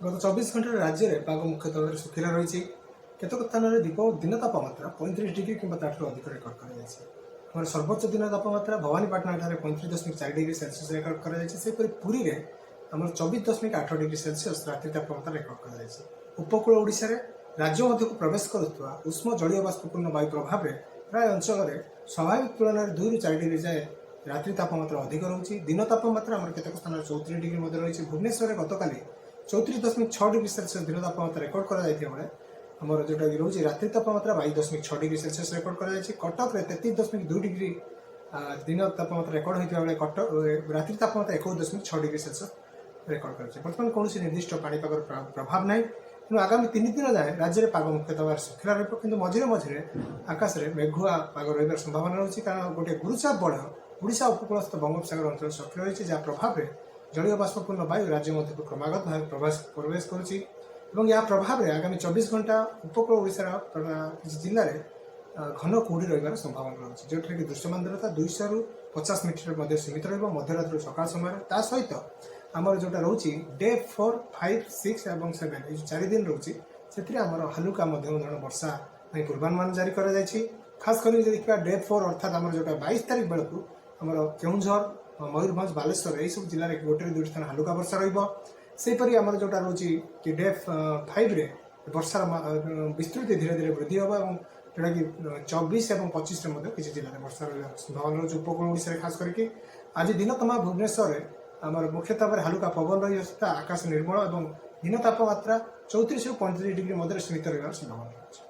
गत 24 घंटे राज्य में पाग मुख्यतः भाव सुखिला रही। केतक स्थान में दिन तापमात्रा 35 डिग्री कि अधिक रेकर्ड कर सर्वोच्च दिन तापमात्रा भवानीपाटना 35.4 डिग्री सेल्सियस रेकर्ड कर पुरी में आम 24.8 डिग्री सेल्सियस रात्रि तापमात्रा रेकर्ड कर उपकूल ओडिशा रे राज्य मध्य को प्रवेश करुवा उष्म जलीय बाष्पूर्ण वायु प्रभाव में प्राय अंचल स्वाभाविक तुलन में 2 ରୁ 4 डिग्री जाए रात्रि तापमात्रा अधिक रोचे। दिन तापमात्रा आम केतक स्थान 34 डिग्री रही। भुवनेश्वर गतकाली 34.6 डिग्री सेल्सियस दिन तापमात्रा रेकर्ड कर आमर जोटा भी रोचे रात्रि तापमात्रा 22.6 डिग्री सेल्सियस रेकर्ड कर कटक में 33.2 डिग्री दिन तापमात्रा रेकर्ड होता बेले कटक रात्रि तापमात्रा 21.6 डिग्री सेल्सियस रेकर्ड कर बर्तमान कौन निर्दिष्ट पाणीपाग प्रभाव ना तेणु आगामी 3 दिन जाए राज्य में पाग मुख्यतः भाव सुखिला रही। मझे मझे आकाश में मेघुआ पाग रही संभावना रही कारण गोटे गुरुचाप बड़ ओडिशा उपकूलस्थ बंगोपसागर अंचल सक्रिय रही जहाँ प्रभाव में जलीय बाष्पूर्ण वायु राज्य मध्य को क्रमागत भाव प्रवेश कर प्रभाव में आगामी 24 घंटा उपकूल ओडिशार जिले में घन कुहुड़ी रही संभावना रही जो कि दृश्यमान दृढ़ता 200 ରୁ 50 मीटर सीमित रध्यरात्रि सकाल समय ता सहित आमर जोटा रोचे डे 4, 5, 6 और 7 ये 4 दिन रोचे से आमर हालुका मध्यम धरण वर्षा पूर्वानुमान जारी कर खास कर देखा डे 4 अर्थात आमर जोटा 22 तारीख बेलू आमर केउझर मयूरभंज बालेश्वर यही सब जिले में 1 ରୁ 2 स्थान हालुका वर्षा रहीपरी आमर जोटा रोचे कि डे 5 रे वर्षार विस्तृति धीरे धीरे वृद्धि हम और जोटा कि 24 और 25 किसी जिले में वर्षा रहा संभावना रही उपकूल ओडिशा खास करके आज दिन तमाम भुवनेश्वर आमर मुख्यतः भाव हालुका पवन रही आकाश निर्मल और दिन तापमात्रा 34 ରୁ 35 डिग्री सीमित रही संभावना रही।